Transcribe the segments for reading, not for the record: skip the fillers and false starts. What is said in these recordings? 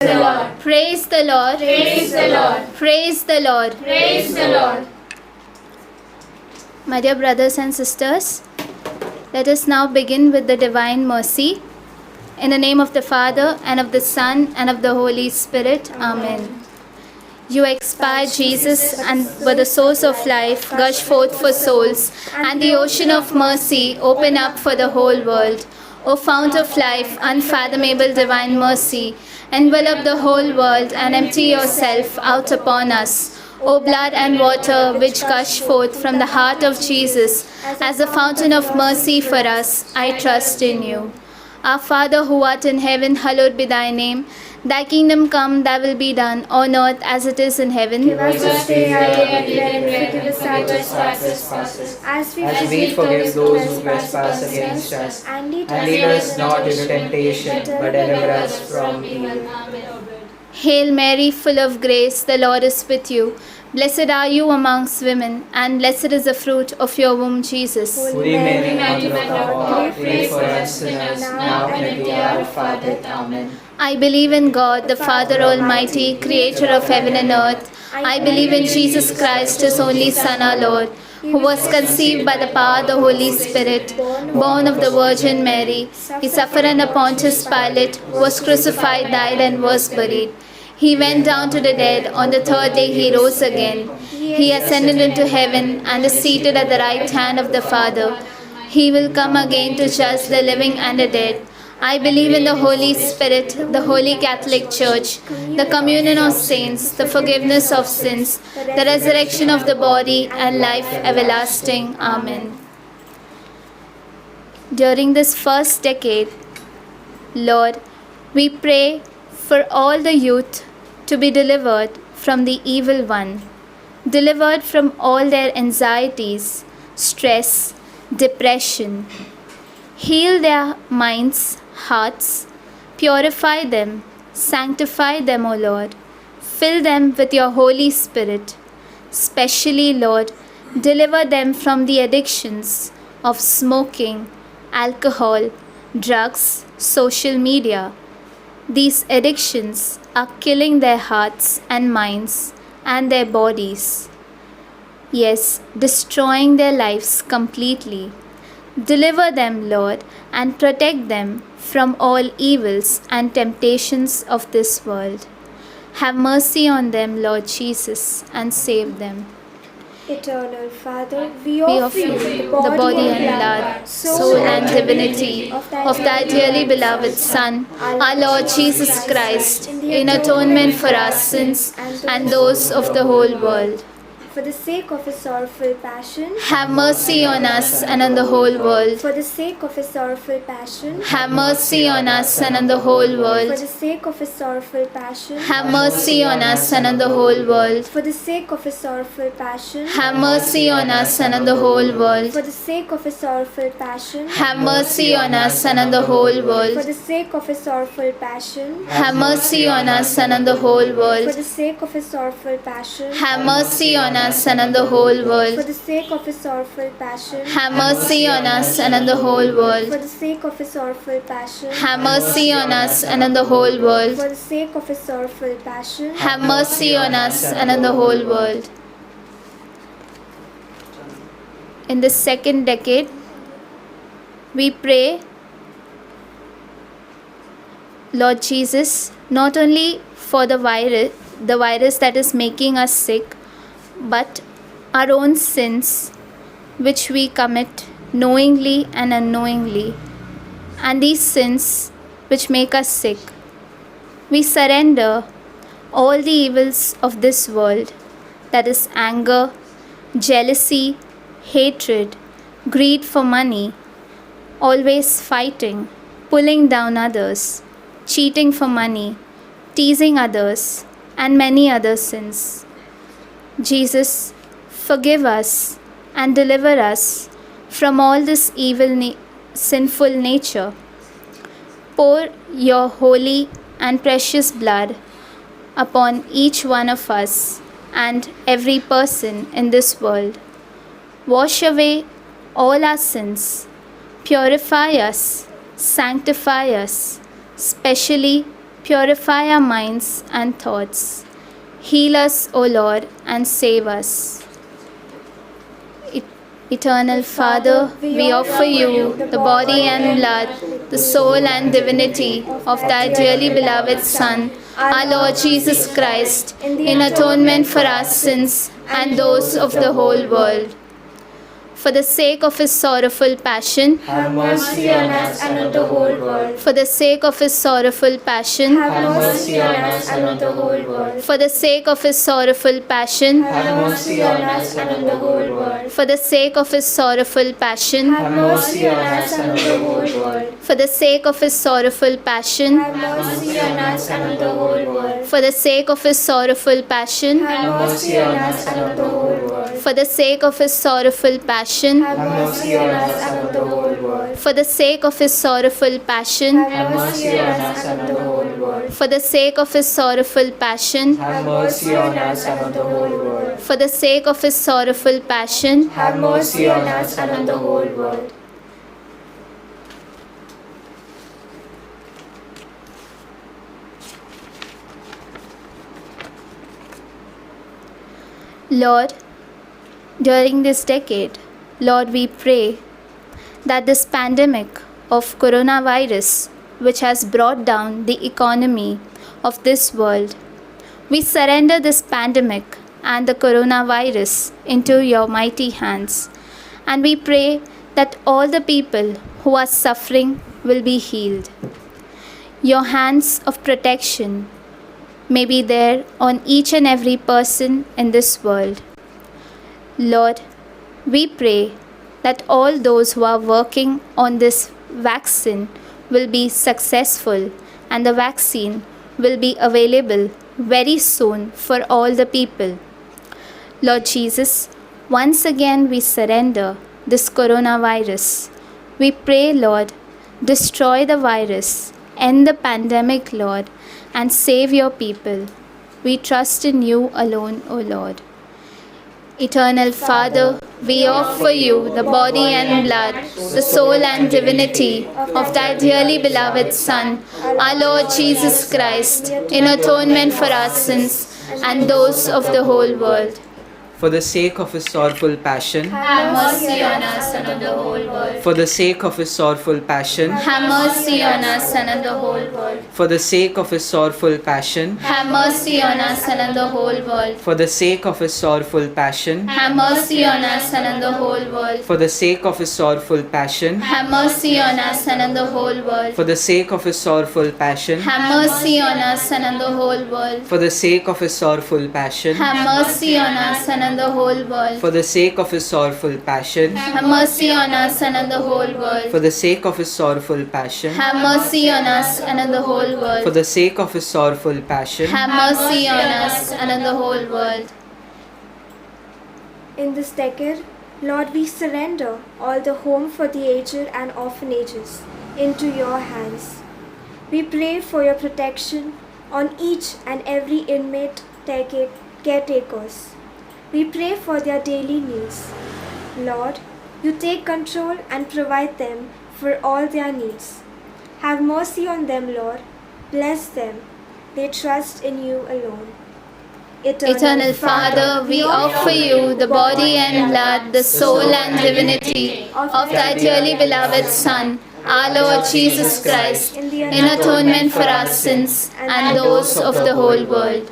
the Lord. Praise the Lord. Praise the Lord. Praise the Lord. Praise the Lord. My dear brothers and sisters, let us now begin with the Divine Mercy. In the name of the Father, and of the Son, and of the Holy Spirit. Amen. You expired, Jesus, and were the source of life, gush forth for souls, and the ocean of mercy open up for the whole world. O fount of life, unfathomable divine mercy, envelop the whole world and empty yourself out upon us. O blood and water which gush forth from the heart of Jesus as a fountain of mercy for us, I trust in you. Our Father who art in heaven, hallowed be thy name. Thy kingdom come, thy will be done, on earth as it is in heaven. Give us this day our daily bread, and forgive us our trespasses, as we forgive those who trespass against us. And lead us not into temptation, but deliver us from evil. Hail Mary, full of grace, the Lord is with you. Blessed are you amongst women, and blessed is the fruit of your womb, Jesus. Holy Mary, Mother of God, pray for us sinners, now and at the hour of our death. Amen. I believe in God, the Father Almighty, creator of heaven and earth. I believe in Jesus Christ, his only Son, our Lord, who was conceived by the power of the Holy Spirit, born of the Virgin Mary. He suffered under Pontius Pilate, was crucified, died, and was buried. He went down to the dead. On the third day he rose again. He ascended into heaven and is seated at the right hand of the Father. He will come again to judge the living and the dead. I believe in the Holy Spirit, the Holy Catholic Church, the communion of saints, the forgiveness of sins, the resurrection of the body, and life everlasting. Amen. During this first decade, Lord, we pray for all the youth to be delivered from the evil one, delivered from all their anxieties, stress, depression. Heal their minds, hearts, purify them, sanctify them, O Lord. Fill them with your Holy Spirit. Specially, Lord, deliver them from the addictions of smoking, alcohol, drugs, social media. These addictions are killing their hearts and minds and their bodies. Yes, destroying their lives completely. Deliver them, Lord, and protect them from all evils and temptations of this world. Have mercy on them, Lord Jesus, and save them. Eternal Father, we We offer offer you you the body and blood, soul and divinity of thy dearly beloved Son, our Lord Jesus Christ, in atonement for our sins and those of the whole world. For the sake of his sorrowful passion, Have mercy on us and on the whole world. for the sake of his sorrowful passion, Have mercy on us and on the whole for world. the sake of his sorrowful passion, Have mercy on us and on the whole world. for the sake of his sorrowful passion, Have mercy on us and on the whole world. for the sake of his sorrowful passion, Have mercy on us and on the whole for world. the sake of his sorrowful passion, Have mercy on us and on the whole for world. the sake of his sorrowful passion, Have mercy on us and on the whole for world. the sake of his sorrowful passion, Have mercy on us and on the whole for world. the sake of his sorrowful passion, Have mercy on us and on the whole world. for the sake of his sorrowful passion, Have mercy on us and on the whole world. In this second decade, we pray, Lord Jesus, not only for the virus that is making us sick, but our own sins which we commit knowingly and unknowingly, and these sins which make us sick. We surrender all the evils of this world, that is anger, jealousy, hatred, greed for money, always fighting, pulling down others, cheating for money, teasing others, and many other sins. Jesus, forgive us and deliver us from all this evil, sinful nature. Pour your holy and precious blood upon each one of us and every person in this world. Wash away all our sins, purify us, sanctify us, specially Purify our minds and thoughts. Heal us, O Lord, and save us. Eternal Father, we offer you the body and blood, the soul and divinity of thy dearly beloved Son, our Lord Jesus Christ, in atonement for our sins and those of the whole world. For the sake of his sorrowful passion, have mercy on us and on the whole world. for the sake of his sorrowful passion, Have mercy on us and on the whole world. for the sake of his sorrowful passion, Have mercy on us and on the whole world. for the sake of his sorrowful passion, Have mercy on us and on the whole world. for the sake of his sorrowful passion, Have mercy on us and on the whole world. for the sake of his sorrowful passion, Have mercy on us and on the whole world. for the sake of his sorrowful passion, Have mercy on us and on the whole world. for the sake of his sorrowful passion, Have mercy on us and on the whole world. for the sake of his sorrowful passion, Have mercy on us and on the whole world. for the sake of his sorrowful passion, Have mercy on us and on the whole world. Lord, during this decade, Lord, we pray that this pandemic of coronavirus, which has brought down the economy of this world, we surrender this pandemic and the coronavirus into your mighty hands. And we pray that all the people who are suffering will be healed. Your hands of protection may be there on each and every person in this world. Lord, we pray that all those who are working on this vaccine will be successful and the vaccine will be available very soon for all the people. Lord Jesus, once again we surrender this coronavirus. We pray, Lord, destroy the virus, end the pandemic, Lord, and save your people. We trust in you alone, O Lord. Eternal Father, we offer you the body and blood, the soul and divinity of thy dearly beloved Son, our Lord Jesus Christ, in atonement for our sins and those of the whole world. For the sake of his sorrowful passion, Have mercy on us and on the whole world. for the sake of his sorrowful passion, Have mercy on us and on the whole world. for the sake of his sorrowful passion, Have mercy on us and on the whole world. for the sake of his sorrowful passion, Have mercy on us and on the whole world. for the sake of his sorrowful passion, Have mercy on us and on the whole world. for the sake of his sorrowful passion, Have mercy on us and on the whole world. for the sake of his sorrowful passion, Have mercy on us and on the whole world. for the sake of his sorrowful passion, Have mercy on us and on the whole world. for the sake of his sorrowful passion, Have mercy on us and on the whole for world. the sake of his sorrowful passion, Have mercy on us and on the whole world. In this decade, Lord, we surrender all the home for the aged and orphanages into your hands. We pray for your protection on each and every inmate caretakers. We pray for their daily needs. Lord, you take control and provide them for all their needs. Have mercy on them, Lord. Bless them. They trust in you alone. Eternal Father, we offer you the body and blood, the soul and divinity of thy dearly beloved Son, our Lord Jesus Christ, in atonement for our sins and those of the whole world.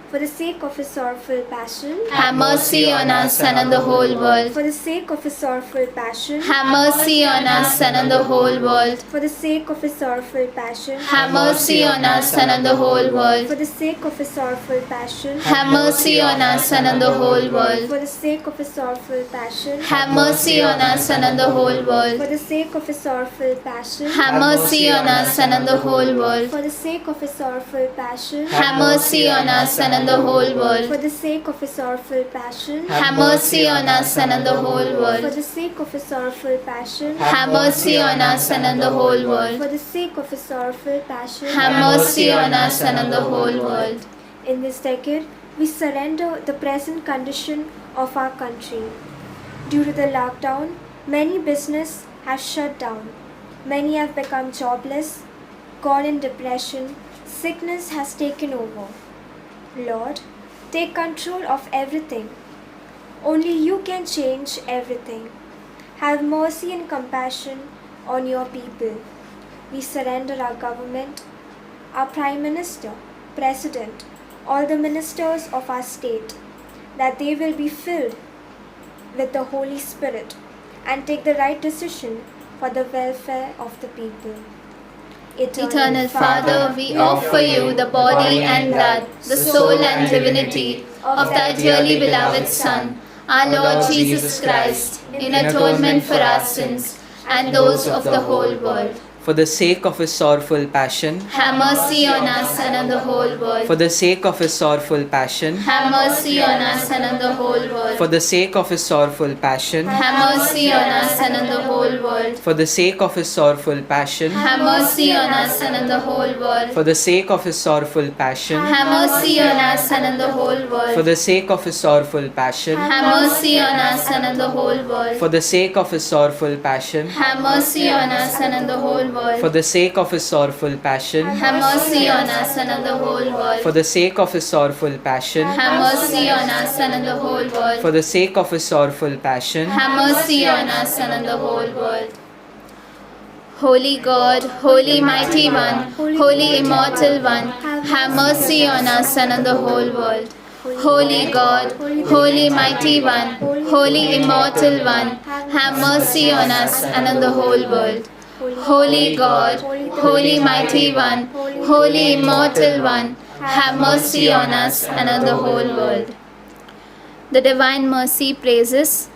For the sake of his sorrowful passion, Have mercy on us and on the whole world. for the sake of his sorrowful passion, Have mercy on us and on the whole world. for the sake of his sorrowful passion, Have mercy on us and on the whole world. for the sake of his sorrowful passion, Have mercy on us and on the whole world. for the sake of his sorrowful passion, Have mercy on us and on the whole for world. the sake of his sorrowful passion, Have mercy on us and on the whole world. for the sake of his sorrowful passion, Have mercy on us and on the whole world. for the sake of his sorrowful passion, Have mercy on us and on the whole for world. the sake of his sorrowful passion, Have mercy on us and on the whole world. for the sake of his sorrowful passion. Have mercy on us and on the whole world. In this decade, we surrender the present condition of our country. Due to the lockdown, many businesses have shut down. Many have become jobless, gone in depression, Sickness has taken over. Lord, take control of everything. Only you can change everything. Have mercy and compassion on your people. We surrender our government, our Prime Minister, President, all the ministers of our state, that they will be filled with the Holy Spirit and take the right decision for the welfare of the people. Eternal Father, we offer you the body and blood, the soul and divinity of thy dearly beloved Son, our Lord Jesus Christ, in atonement for our sins and those of the whole world. For the sake of his sorrowful passion, Have mercy on us and on the whole world. for the sake of his sorrowful passion, Have mercy on us and on the whole world. for the sake of his sorrowful passion, Have mercy on us and on the whole world. for the sake of his sorrowful passion, Have mercy on us and on the whole world. for the sake of his sorrowful passion, Have mercy on us and on the whole for world. the sake of his sorrowful passion, Have mercy on us and on the whole world. for the sake of his sorrowful passion, Have mercy on us and on the whole world. for the sake of his sorrowful passion, Have mercy on us and on the whole world. for the sake of his sorrowful passion, Have mercy on us and on the whole world. for the sake of his sorrowful passion, Have mercy on us and on the whole world. Holy God, Holy Mighty One, Holy Immortal One, have mercy on us and on the whole world. Holy God, Holy Mighty One, Holy Immortal One, have mercy on us and on the whole world. Holy God, Holy Mighty One, Holy Immortal One, have mercy on us and on the whole world. The Divine Mercy praises.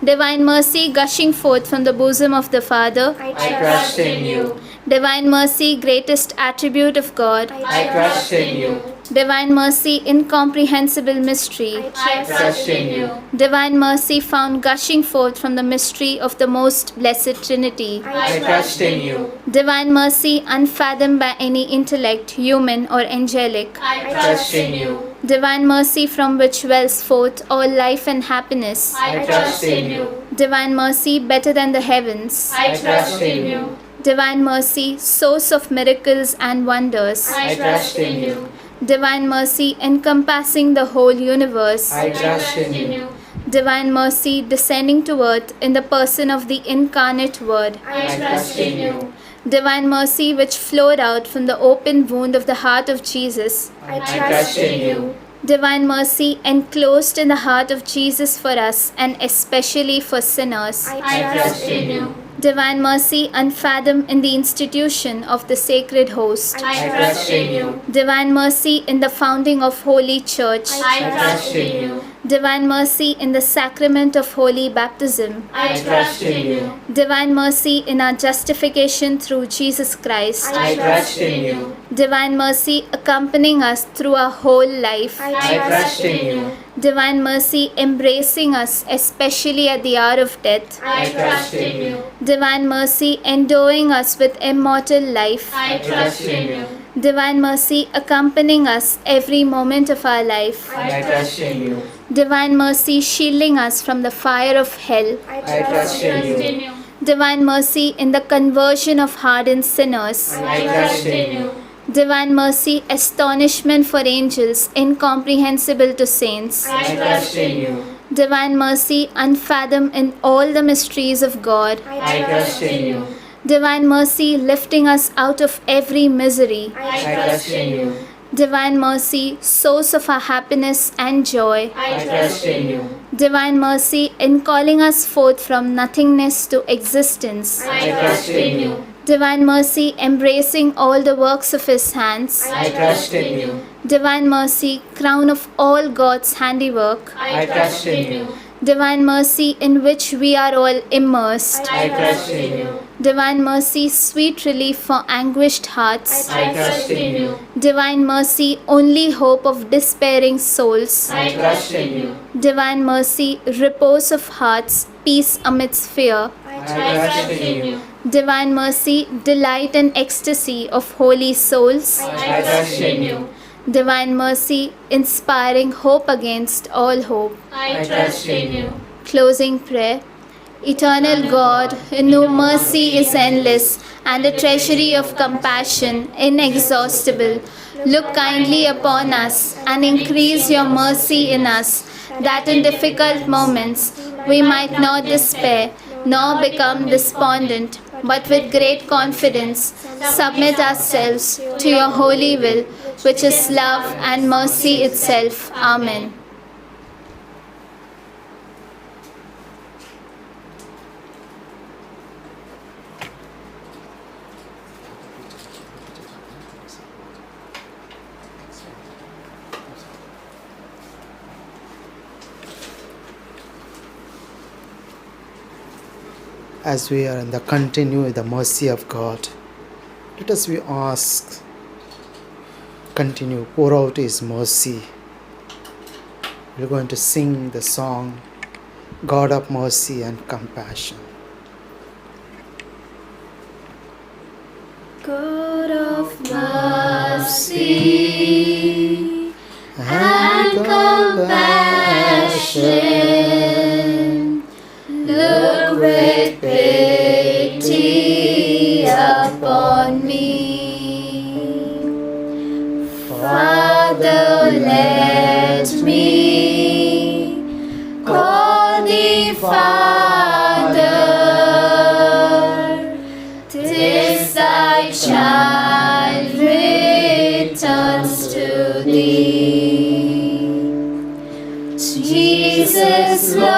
Divine mercy gushing forth from the bosom of the Father. I trust in you. Divine mercy, greatest attribute of God. I trust in you. Divine mercy, incomprehensible mystery. I trust in you. Divine mercy found gushing forth from the mystery of the most blessed Trinity. I trust in you. Divine mercy unfathomed by any intellect, human or angelic. I trust in you. Divine mercy from which wells forth all life and happiness. I trust in you. Divine mercy better than the heavens. I trust in you. Divine mercy, source of miracles and wonders. I trust in you. Divine mercy encompassing the whole universe. I trust in you. Divine mercy descending to earth in the person of the incarnate Word. I trust in you. Divine mercy which flowed out from the open wound of the heart of Jesus. I trust in you. Divine mercy enclosed in the heart of Jesus for us and especially for sinners. I trust in you. Divine mercy unfathomed in the institution of the sacred host. I trust in you. Divine mercy in the founding of Holy Church. I trust in you. Divine mercy in the sacrament of holy baptism. I trust in you. Divine mercy in our justification through Jesus Christ. I trust in you. Divine mercy accompanying us through our whole life. I trust in you. Divine mercy embracing us especially at the hour of death. I trust in you. Divine mercy endowing us with immortal life. I trust in you. Divine mercy accompanying us every moment of our life. I trust in you. Divine mercy shielding us from the fire of hell. I trust in you. Divine mercy in the conversion of hardened sinners. I trust in you. Divine mercy, astonishment for angels, incomprehensible to saints. I trust in you. Divine mercy, unfathomed in all the mysteries of God. I trust in you. Divine mercy, lifting us out of every misery. I trust in you. Divine mercy, source of our happiness and joy. I trust in you. Divine mercy, in calling us forth from nothingness to existence. I trust in you. Divine mercy, embracing all the works of His hands. I trust in you. Divine mercy, crown of all God's handiwork. I trust in you. Divine mercy, in which we are all immersed. I trust in you. Divine mercy, sweet relief for anguished hearts. I trust in you. Divine mercy, only hope of despairing souls. I trust in you. Divine mercy, repose of hearts, peace amidst fear. I trust in you. Divine mercy, delight and ecstasy of holy souls. I trust in you. Divine mercy, inspiring hope against all hope. I trust in you. Closing prayer. Eternal God, in whom mercy is endless and a treasury of compassion inexhaustible, look kindly upon us and increase your mercy in us, that in difficult moments we might not despair nor become despondent, but with great confidence submit ourselves to your holy will, which is love and mercy itself. Amen. As we are in the continue with the mercy of God, let us we ask, continue, pour out His mercy. We're going to sing the song, God of mercy and compassion. God of mercy and compassion, look with pity upon me. Father, let me call thee Father. 'Tis thy child returns to thee. Jesus, Lord,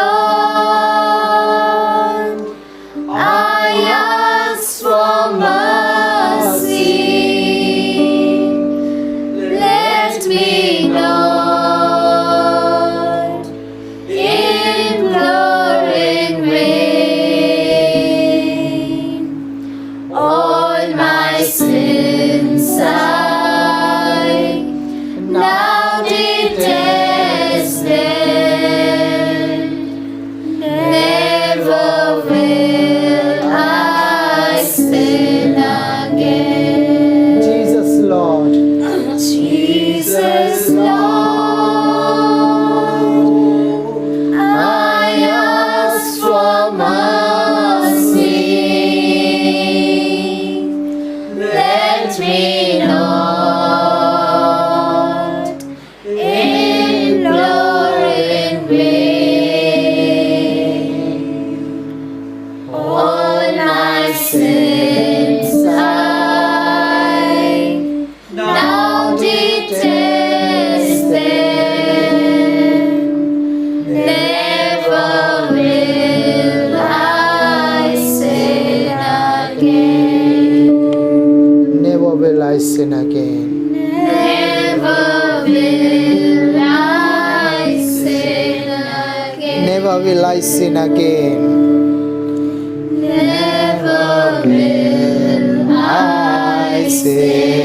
I ask for mercy. Let me, Lord, implore in vain. All my sins I now detest them. Never will I sin again. Jesus, Lord. Jesus, Lord, I ask for mercy. Let me, Lord, implore in vain. All my sins I now detest them. Never will I sin again. Never will I sin again. Never will I sin again. Never will I sin again. Never will I sin